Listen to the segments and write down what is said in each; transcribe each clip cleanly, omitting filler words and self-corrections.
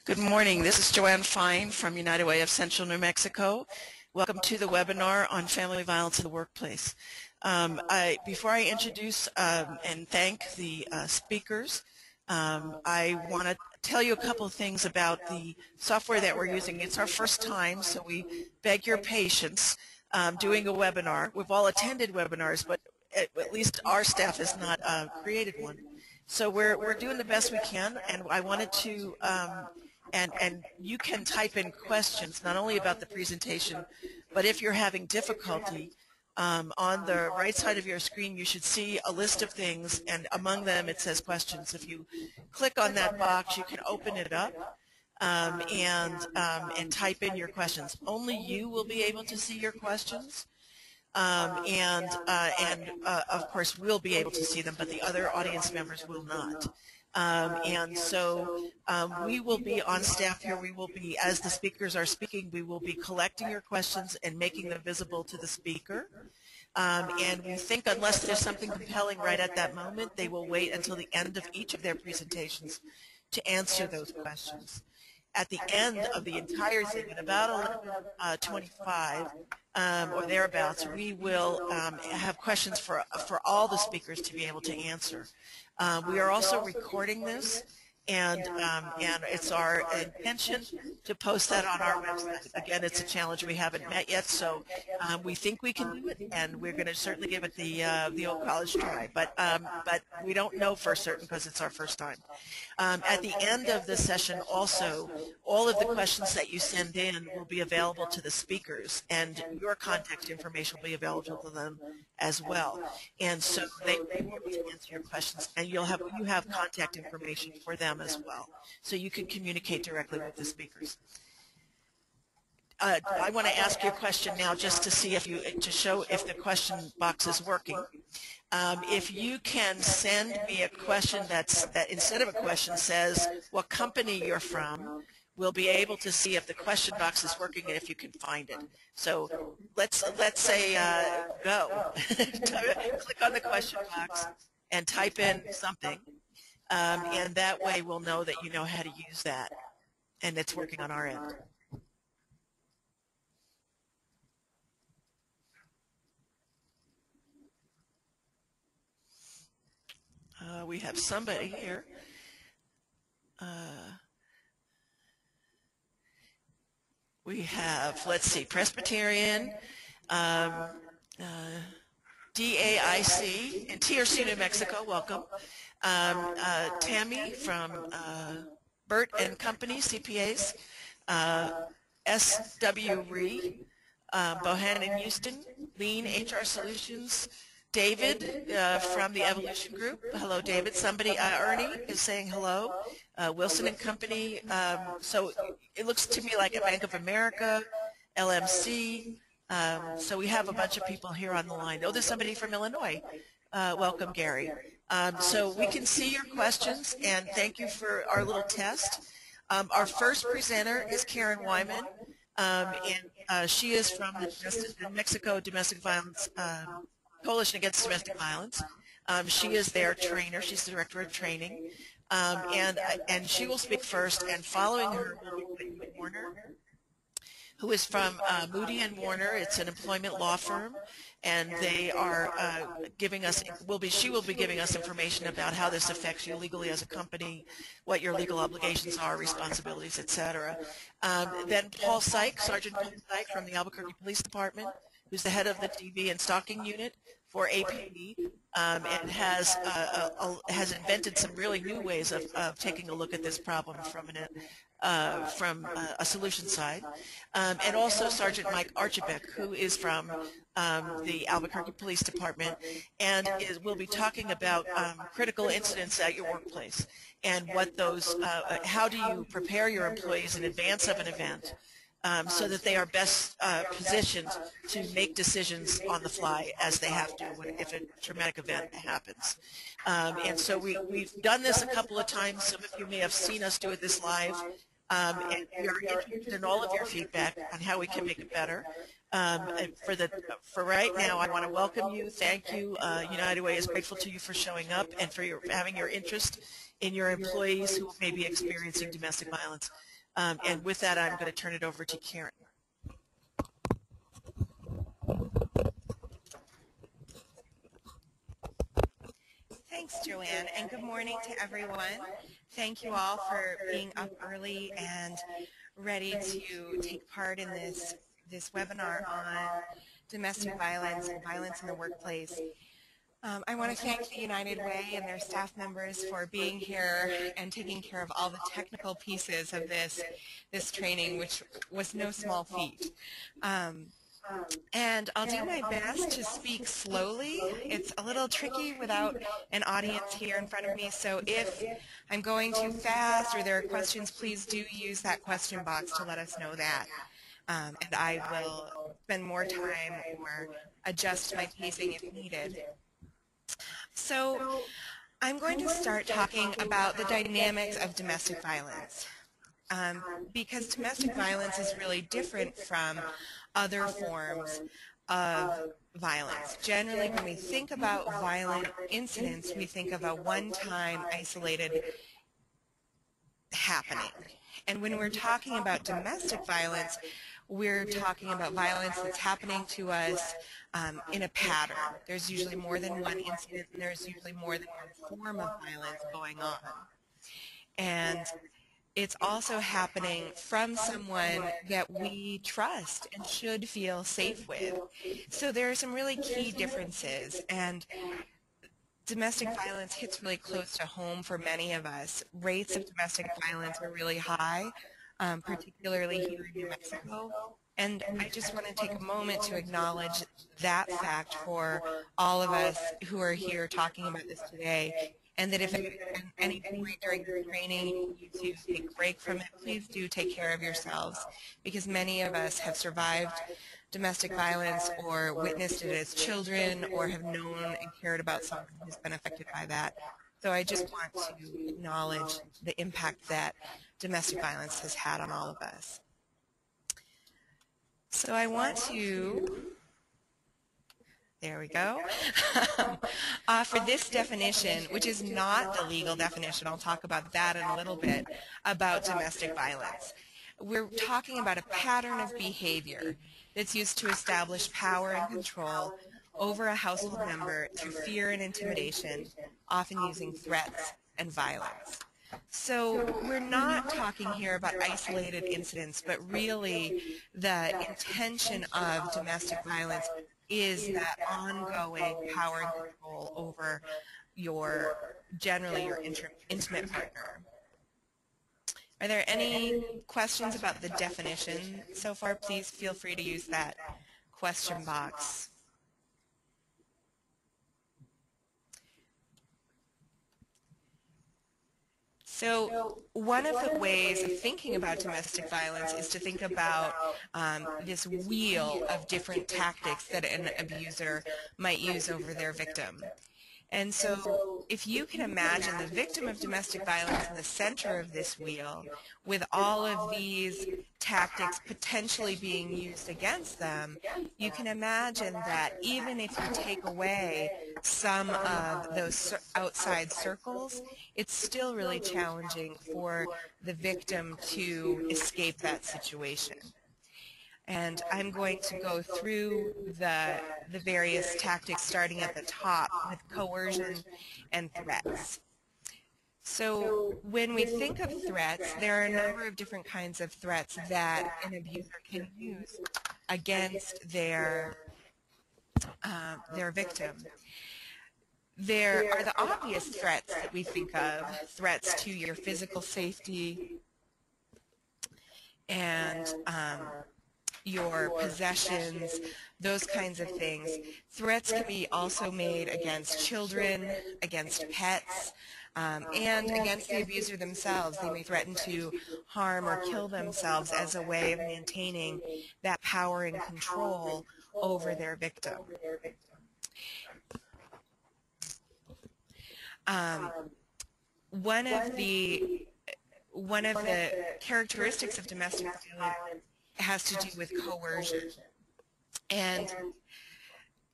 Good morning. This is Joanne Fine from United Way of Central New Mexico. Welcome to the webinar on family violence in the workplace. Before I introduce and thank the speakers, I want to tell you a couple of things about the software that we're using. It's our first time, so we beg your patience doing a webinar. We've all attended webinars, but at least our staff has not created one. So we're doing the best we can, and I wanted to and you can type in questions not only about the presentation, but if you're having difficulty, on the right side of your screen you should see a list of things, and among them it says questions. If you click on that box, you can open it up and type in your questions. Only you will be able to see your questions. Of course we'll be able to see them, but the other audience members will not. We will be on staff here. We will be, as the speakers are speaking, we will be collecting your questions and making them visible to the speaker. And we think unless there's something compelling right at that moment, they will wait until the end of each of their presentations to answer those questions. At the end of the entire thing, at about 11:25 or thereabouts, we will have questions for all the speakers to be able to answer. We are also recording this, and it's our intention to post that on our website. Again, it's a challenge we haven't met yet, so we think we can do it, and we're going to certainly give it the old college try. But we don't know for certain because it's our first time. At the end of the session, also, all of the questions that you send in will be available to the speakers, and your contact information will be available to them as well. And so they will be able to answer your questions, and you have contact information for them as well, so you can communicate directly with the speakers. I want to ask you a question now, just to see to show if the question box is working. If you can send me a question that instead of a question says what company you're from, we'll be able to see if the question box is working and if you can find it. So let's say go. Click on the question box and type in something, and that way we'll know that you know how to use that, and it's working on our end. We have somebody here. We have, let's see, Presbyterian, DAIC in TRC, New Mexico, welcome. Tammy from Burt and Company, CPAs, SW Ree, Bohannon Houston, Lean HR Solutions, David from the Evolution Group. Hello, David. Somebody, Ernie, is saying hello. Wilson and Company. So it looks to me like a Bank of America, LMC. So we have a bunch of people here on the line. Oh, there's somebody from Illinois. Welcome, Gary. So we can see your questions, and thank you for our little test. Our first presenter is Karen Wyman, and she is from the Mexico Domestic Violence Coalition Against Domestic Violence. She is their trainer. She's the director of training, and she will speak first. And following her will be Whitney Warner, who is from Moody and Warner. It's an employment law firm, and they are giving us. She will be giving us information about how this affects you legally as a company, what your legal obligations are, responsibilities, etc. Then Paul Syke, Sergeant Paul Syke from the Albuquerque Police Department, who's the head of the DV and stalking unit for APD, and has invented some really new ways of taking a look at this problem from a solution side. And also Sergeant Mike Archibek, who is from the Albuquerque Police Department, and will be talking about critical incidents at your workplace and what those, how do you prepare your employees in advance of an event, so that they are best positioned to make decisions on the fly as they have to if a traumatic event happens. And so we've done this a couple of times. Some of you may have seen us do this live. And we are interested in all of your feedback on how we can make it better. For right now, I want to welcome you. Thank you. United Way is grateful to you for showing up and for having your interest in your employees who may be experiencing domestic violence. And with that, I'm going to turn it over to Karen. Thanks, Joanne, and good morning to everyone. Thank you all for being up early and ready to take part in this webinar on domestic violence and violence in the workplace. I want to thank the United Way and their staff members for being here and taking care of all the technical pieces of this training, which was no small feat. And I'll do my best to speak slowly. It's a little tricky without an audience here in front of me, so if I'm going too fast or there are questions, please do use that question box to let us know that. And I will spend more time or adjust my pacing if needed. So I'm going to start talking about the dynamics of domestic violence. Because domestic violence is really different from other forms of violence. Generally, when we think about violent incidents, we think of a one-time isolated happening. And when we're talking about domestic violence, we're talking about violence that's happening to us in a pattern. There's usually more than one incident, and there's usually more than one form of violence going on. And it's also happening from someone that we trust and should feel safe with. So there are some really key differences, and domestic violence hits really close to home for many of us. Rates of domestic violence are really high, particularly here in New Mexico. And I just want to take a moment to acknowledge that fact for all of us who are here talking about this today. And that if at any point during the training you need to take a break from it, please do take care of yourselves, because many of us have survived domestic violence or witnessed it as children or have known and cared about someone who's been affected by that. So I just want to acknowledge the impact that domestic violence has had on all of us. So I want to... There we go. For this definition, which is not the legal definition, I'll talk about that in a little bit, about domestic violence. We're talking about a pattern of behavior that's used to establish power and control over a household member through fear and intimidation, often using threats and violence. So we're not talking here about isolated incidents, but really the intention of domestic violence is that ongoing power and control over generally your intimate partner. Are there any questions about the definition so far? Please feel free to use that question box. So one of the ways of thinking about domestic violence is to think about this wheel of different tactics that an abuser might use over their victim. And so if you can imagine the victim of domestic violence in the center of this wheel, with all of these tactics potentially being used against them, you can imagine that even if you take away some of those outside circles, it's still really challenging for the victim to escape that situation. And I'm going to go through the various tactics starting at the top with coercion and threats. So when we think of threats, there are a number of different kinds of threats that an abuser can use against their victim. There are the obvious threats that we think of, threats to your physical safety and your possessions, those kinds of things. Threats can be also made against children, against pets, and against the abuser themselves. They may threaten to harm or kill themselves as a way of maintaining that power and control over their victim. One of the characteristics of domestic violence has to do with coercion. And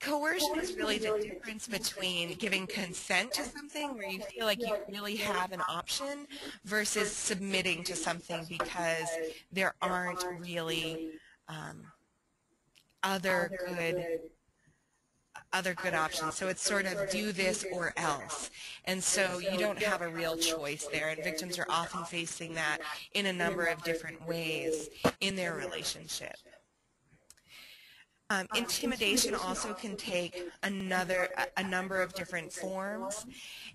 coercion is really the difference between giving consent to something where you feel like you really have an option versus submitting to something because there aren't really um, other good options. So it's sort of do this or else. And so you don't have a real choice there. And victims are often facing that in a number of different ways in their relationship. Intimidation also can take a number of different forms,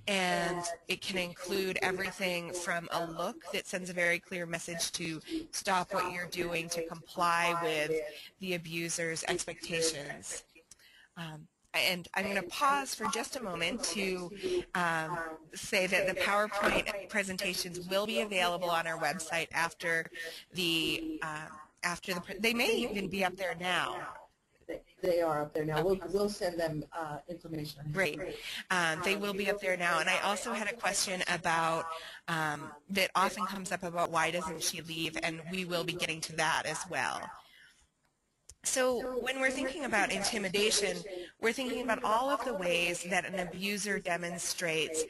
and it can include everything from a look that sends a very clear message to stop what you're doing to comply with the abuser's expectations. And I'm going to pause for just a moment to say that the PowerPoint presentations will be available on our website after the they may even be up there now. They are up there now. We'll send them information. Great. They will be up there now. And I also had a question about that often comes up about why doesn't she leave, and we will be getting to that as well. So when we're thinking about intimidation, we're thinking about all of the ways that an abuser demonstrates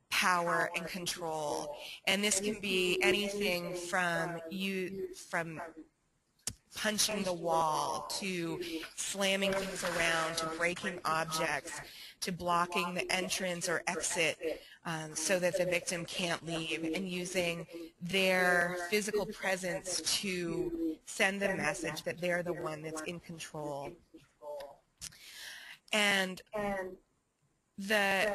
power and control. And this can be anything from punching the wall, to slamming things around, to breaking objects, to blocking the entrance or exit so that the victim can't leave, and using their physical presence to send the message that they're the one that's in control. And the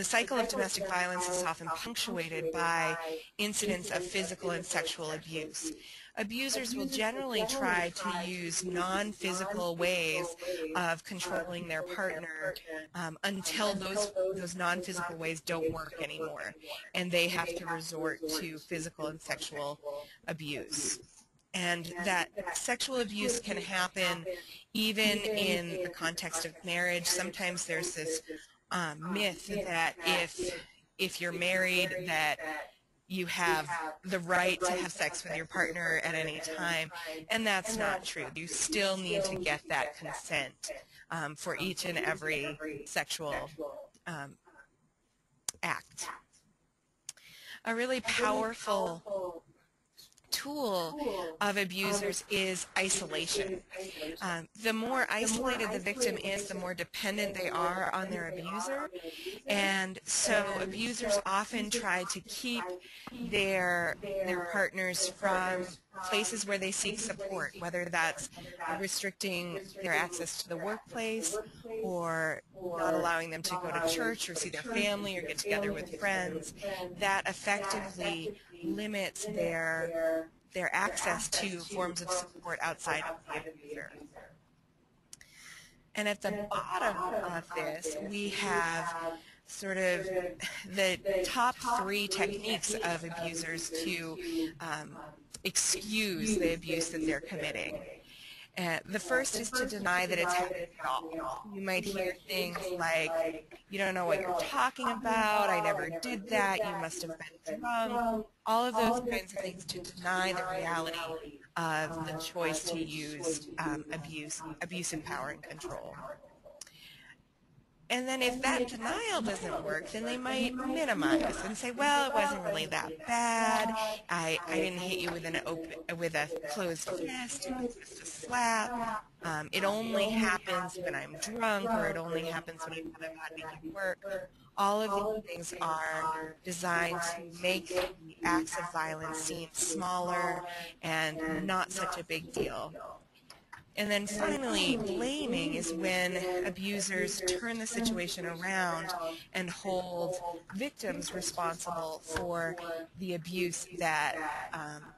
cycle of domestic violence is often punctuated by incidents of physical and sexual abuse. Abusers will generally try to use non-physical ways of controlling their partner until those non-physical ways don't work anymore, and they have to resort to physical and sexual abuse. And that sexual abuse can happen even in the context of marriage. Sometimes there's this myth that if you're married, that you have the right to have sex with your partner at any time, and that's not true. You still need to get that consent for each and every sexual act. A really powerful tool of abusers is isolation. The more isolated the victim is, the more dependent they are on their abuser, and so abusers often try to keep their partners from places where they seek support, whether that's restricting their access to the workplace, or not allowing them to go to church or see their family or get together with friends. That effectively limits their access to forms of support outside of the abuser. And at the bottom of this, we have sort of the top 3 techniques of abusers to excuse the abuse that they're committing. The first is to deny that it's happening at all. You might hear things like, you don't know what you're talking about, I never did that, you must have been drunk. All of those kinds of things to deny the reality of the choice to use abuse and power and control. And then if that denial doesn't work, then they might minimize and say, well, it wasn't really that bad. I didn't hit you with a closed fist. It was just a slap. It only happens when I'm drunk, or it only happens when I'm not making work. All of these things are designed to make the acts of violence seem smaller and not such a big deal. And then finally, blaming is when abusers turn the situation around and hold victims responsible for the abuse that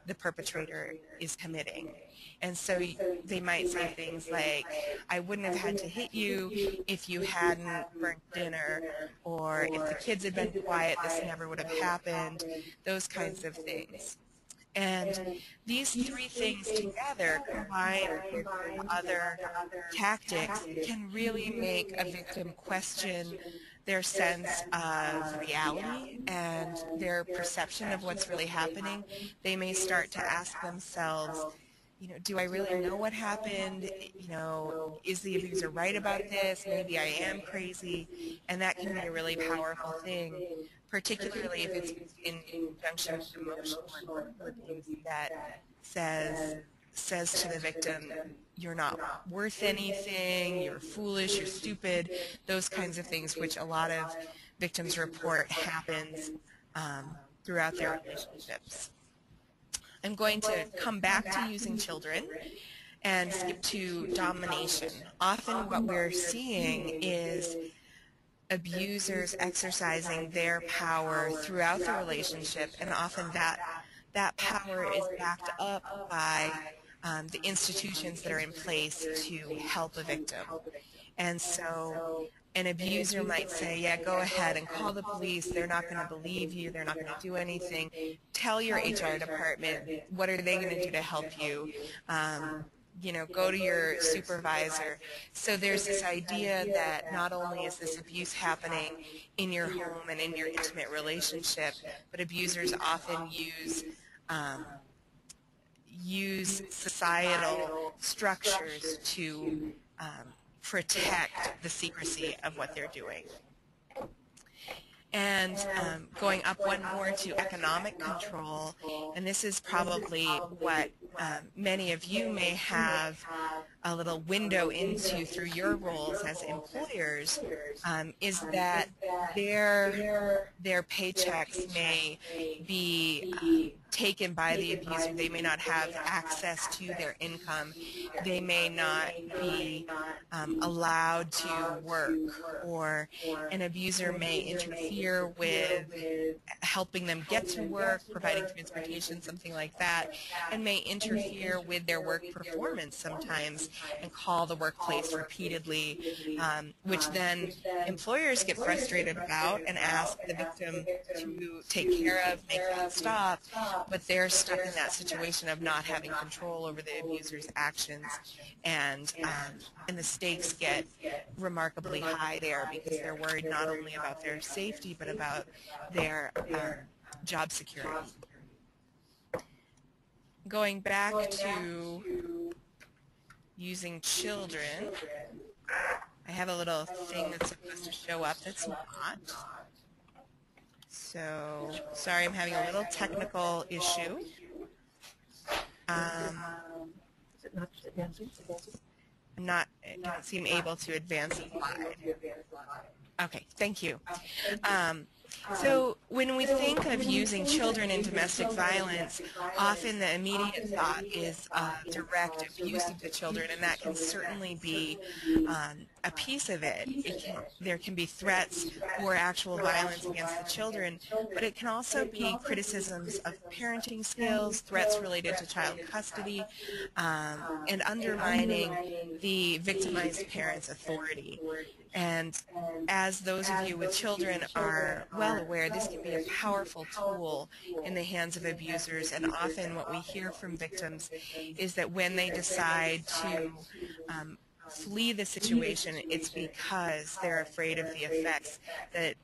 the perpetrator is committing. And so they might say things like, I wouldn't have had to hit you if you hadn't burnt dinner, or if the kids had been quiet, this never would have happened, those kinds of things. And these 3 things together, combined with other tactics, can really make a victim question their sense of reality and their perception of what's really happening. They may start to ask themselves, do I really know what happened? Is the abuser right about this? Maybe I am crazy. And that can be a really powerful thing, particularly if it's in conjunction with emotional abuse that says to the victim, you're not worth anything, you're foolish, you're stupid, those kinds of things, which a lot of victims report happens throughout their relationships. I'm going to come back to using children and skip to domination. Often what we're seeing is abusers exercising their power throughout the relationship, and often that power is backed up by the institutions that are in place to help a victim. And so an abuser might say, yeah, go ahead and call the police. They're not going to believe you. They're not going to do anything. Tell your HR department. What are they going to do to help you? Go to your supervisor. So there's this idea that not only is this abuse happening in your home and in your intimate relationship, but abusers often use societal structures to protect the secrecy of what they're doing. And going up one more to economic control, and this is probably what many of you may have a little window into through your roles as employers, is that their paychecks may be taken by the abuser. They may not have access to their income. They may not be allowed to work, or an abuser may interfere with helping them get to work, providing transportation, something like that, and may interfere with their work performance sometimes and call the workplace repeatedly, which then employers get frustrated about and ask the victim to take care of, make that stop, but they're stuck in that situation of not having control over the abuser's actions, and the stakes get remarkably high there because they're worried not only about their safety but about their job security. Going back to using children, I have a little thing that's supposed to show up that's not. So, sorry, I'm having a little technical issue. I don't seem able to advance the slide. Okay, thank you. So when we think of using children in domestic violence, often the immediate thought is direct abuse of the children, and that can certainly be a piece of it. There can be threats or actual violence against the children, but it can also be criticisms of parenting skills, threats related to child custody, and undermining the victimized parent's authority. And as those of you with children are well aware, this can be a powerful tool in the hands of abusers, and often what we hear from victims is that when they decide to flee the situation, it's because they're afraid of the effects that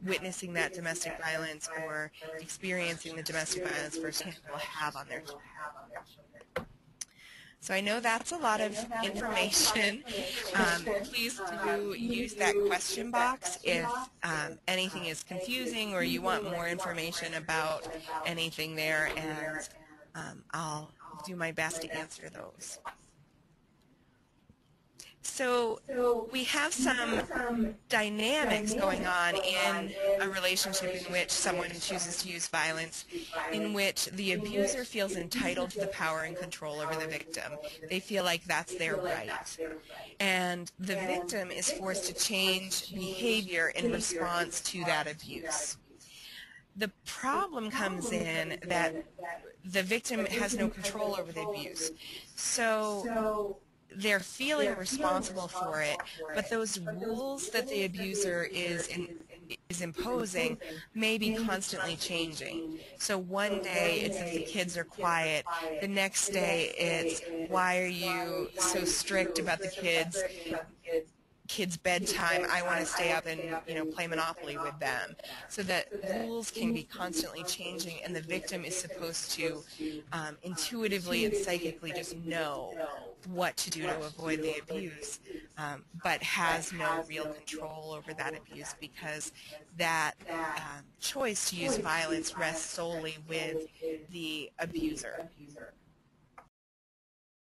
witnessing that domestic violence or experiencing the domestic violence firsthand will have on their children. So I know that's a lot of information. Please do use that question box if anything is confusing or you want more information about anything there, and I'll do my best to answer those. So we have some dynamics going on in a relationship in which someone chooses to use violence, in which the abuser feels entitled to the power and control over the victim. They feel like that's their right. And the victim is forced to change behavior in response to that abuse. The problem comes in that the victim has no control over the abuse. So they're feeling responsible for it, but those rules that the abuser is imposing may be constantly changing. So one day it's if the kids are quiet, the next day it's why are you so strict about the kids kids' bedtime, I want to stay up and, you know, play Monopoly with them. So that rules can be constantly changing, and the victim is supposed to intuitively and psychically just know what to do to avoid the abuse, but has no real control over that abuse, because that choice to use violence rests solely with the abuser.